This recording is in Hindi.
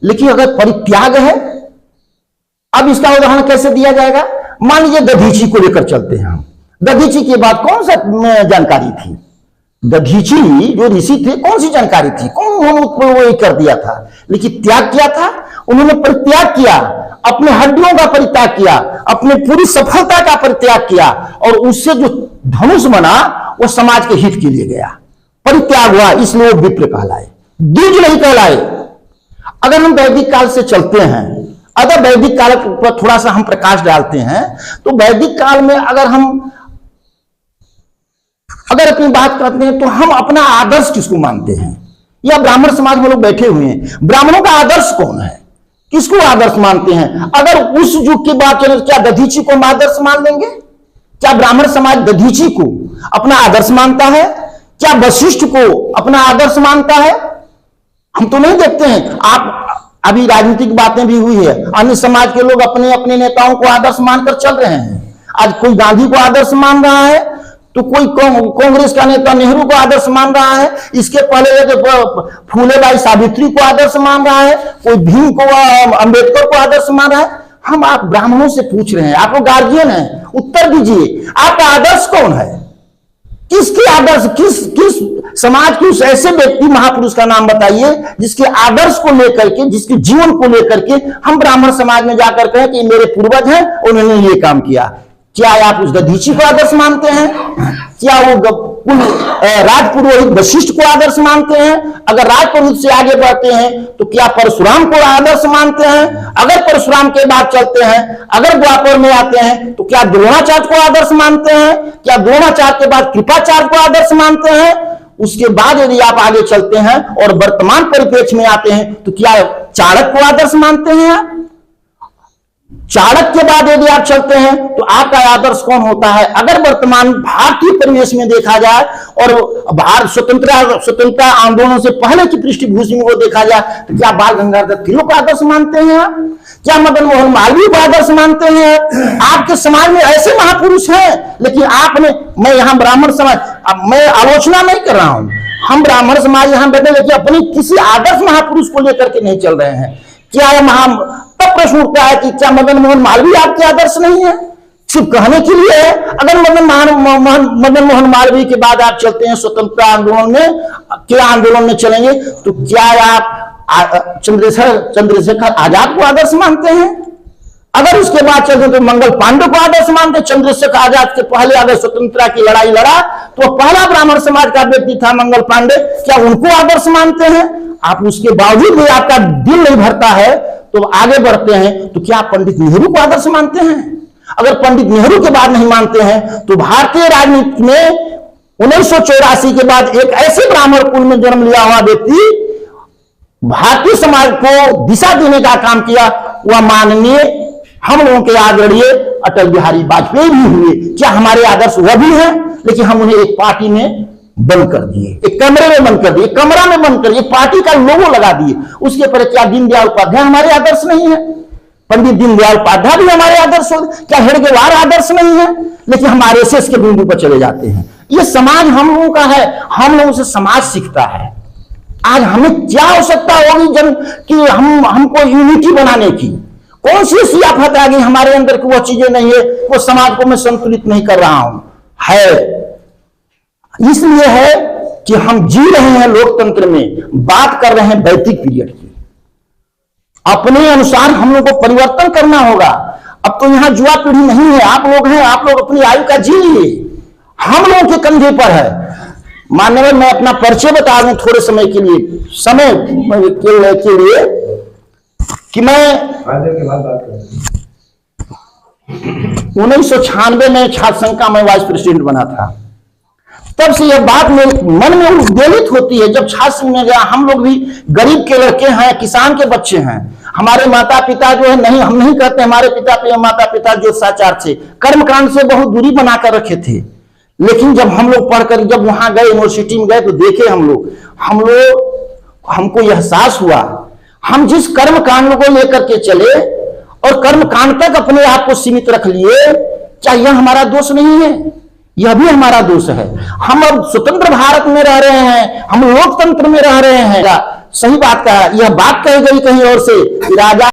लेकिन अगर परित्याग है, अब इसका उदाहरण कैसे दिया जाएगा? मान लीजिए दधीची को लेकर चलते हैं हम। दधीची के बाद कौन सा जानकारी थी? दधीची जो ऋषि थे, कौन सी जानकारी थी? कौन उन्होंने वही कर दिया था, लेकिन त्याग किया था। उन्होंने परित्याग किया, अपने हड्डियों का परित्याग किया, अपने पूरी सफलता का परित्याग किया, और उससे जो धनुष बना वो समाज के हित के लिए गया। परित्याग हुआ, इसलिए वो विप्र कहलाए, द्विज नहीं कहलाए। अगर हम वैदिक काल से चलते हैं, अगर वैदिक काल पर थोड़ा सा हम प्रकाश डालते हैं, तो वैदिक काल में अगर अपनी बात करते हैं तो हम अपना आदर्श किसको मानते हैं? या ब्राह्मण समाज में लोग बैठे हुए हैं, ब्राह्मणों का आदर्श कौन है? किसको आदर्श मानते हैं? अगर उस युग की बात करें, क्या दधीची को हम आदर्श मान लेंगे? क्या ब्राह्मण समाज दधीची को अपना आदर्श मानता है? क्या वशिष्ठ को अपना आदर्श मानता है? हम तो नहीं देखते हैं। आप अभी राजनीतिक बातें भी हुई है, अन्य समाज के लोग अपने अपने नेताओं को आदर्श मानकर चल रहे हैं। आज कोई गांधी को आदर्श मान रहा है, तो कोई कांग्रेस का नेता नेहरू को आदर्श मान रहा है, इसके पहले फूलेबाई सावित्री को आदर्श मान रहा है, कोई भीम को, अंबेडकर को आदर्श मान रहा है। हम आप ब्राह्मणों से पूछ रहे हैं, आप लोग गार्जियन हैं, उत्तर दीजिए, आपका आदर्श कौन है? किसके आदर्श, किस समाज के उस ऐसे व्यक्ति महापुरुष का नाम बताइए जिसके आदर्श को लेकर के, जिसके जीवन को लेकर के हम ब्राह्मण समाज में जाकर कहें कि मेरे पूर्वज हैं, उन्होंने ये काम किया। क्या आप उस दधीची को आदर्श मानते हैं? क्या वो राजपुरोहित वशिष्ठ को आदर्श मानते हैं? अगर राजपुरोहित से आगे बढ़ते हैं तो क्या परशुराम को आदर्श मानते हैं? अगर परशुराम के बाद चलते हैं, अगर द्वापर में आते हैं तो क्या द्रोणाचार्य को आदर्श मानते हैं? क्या द्रोणाचार्य के बाद कृपाचार्य को आदर्श मानते हैं? उसके बाद यदि आप आगे चलते हैं और वर्तमान परिप्रेक्ष्य में आते हैं तो क्या चाणक्य को आदर्श मानते हैं? चाणक्य के बाद यदि आप चलते हैं तो आपका आदर्श कौन होता है? अगर वर्तमान भारतीय परिवेश में देखा जाए और भारत स्वतंत्रता आंदोलन से पहले की पृष्ठभूमि को देखा जाए तो क्या बाल गंगाधर तिलक को आदर्श मानते हैं? क्या मदन मोहन मालवीय को आदर्श मानते हैं? आपके समाज में ऐसे महापुरुष हैं, लेकिन आपने, मैं यहाँ ब्राह्मण समाज, मैं आलोचना नहीं कर रहा हूं, हम ब्राह्मण समाज यहाँ बैठे लेकिन अपनी किसी आदर्श महापुरुष को लेकर के नहीं चल रहे हैं। क्या तब प्रश्न उठता है कि क्या मदन मोहन मालवीय आपके आदर्श नहीं है? सिर्फ कहने के लिए है। अगर मदन मोहन मालवीय के बाद आप चलते हैं स्वतंत्रता आंदोलन में, क्या आंदोलन में चलेंगे तो क्या आप चंद्रशेखर आजाद को आदर्श मानते हैं? अगर उसके बाद चलते तो मंगल पांडे को आदर्श मानते। चंद्रशेखर आजाद के पहले अगर स्वतंत्रता की लड़ाई लड़ा तो पहला ब्राह्मण समाज का व्यक्ति था मंगल पांडे, क्या उनको आदर्श मानते हैं? आप उसके बावजूद भी आपका दिल नहीं भरता है तो आगे बढ़ते हैं तो क्या आप पंडित नेहरू को आदर्श मानते हैं? अगर पंडित नेहरू के बाद नहीं मानते हैं तो भारतीय राजनीति में 1984 के बाद एक ऐसे ब्राह्मण कुल में जन्म लिया हुआ व्यक्ति भारतीय समाज को दिशा देने का काम किया, वह माननीय हम लोगों के आदरणीय अटल बिहारी वाजपेयी भी हुए। क्या हमारे आदर्श वह भी हैं? लेकिन हम उन्हें एक पार्टी में बंद कर दिए, एक कमरे में बंद कर दिए, कमरा में बंद कर दिए, पार्टी का लोगो लगा दिए। उसके पर क्या दीनदयाल उपाध्याय हमारे आदर्श नहीं है? पंडित दीनदयाल उपाध्याय भी हमारे आदर्श हो? क्या हेडगेवार आदर्श नहीं है? लेकिन हम आरएसएस के बिंदु पर चले जाते हैं। ये समाज हम लोगों का है, हम लोगों से समाज सीखता है। आज हमें क्या आवश्यकता होगी कि हमको यूनिटी बनाने की? कौन सी ऐसी आफत आ गई हमारे अंदर की वो चीजें नहीं है, वो समाज को मैं संतुलित नहीं कर रहा हूं? है इसलिए है कि हम जी रहे हैं लोकतंत्र में, बात कर रहे हैं वैदिक पीरियड की। अपने अनुसार हम लोग को परिवर्तन करना होगा। अब तो यहां युवा पीढ़ी नहीं है, आप लोग हैं, आप लोग अपनी आयु का जीजिए, हम लोगों के कंधे पर है। माननीय, मैं अपना परिचय बता दूं थोड़े समय के लिए कि मैं 1996 में छात्र संघ का मैं वाइस प्रेसिडेंट बना था। तब से यह बात मेरे मन में उद्वेलित होती है। जब छात्र संघ में गया, हम लोग भी गरीब के लड़के हैं, किसान के बच्चे हैं। हमारे माता पिता जो है, नहीं हम नहीं कहते हमारे पिता माता पिता ज्योतिषाचार्य से, कर्मकांड से बहुत दूरी बनाकर रखे थे। लेकिन जब हम लोग पढ़कर जब वहां गए, यूनिवर्सिटी में गए, तो देखे हमको यह एहसास हुआ, हम जिस कर्म कांड को लेकर के चले और कर्म कांड तक अपने आप को सीमित रख लिए, क्या यह हमारा दोष नहीं है? यह भी हमारा दोष है। हम अब स्वतंत्र भारत में रह रहे हैं, हम लोकतंत्र में रह रहे हैं। सही बात कहा। यह बात कही गई कहीं और से कि राजा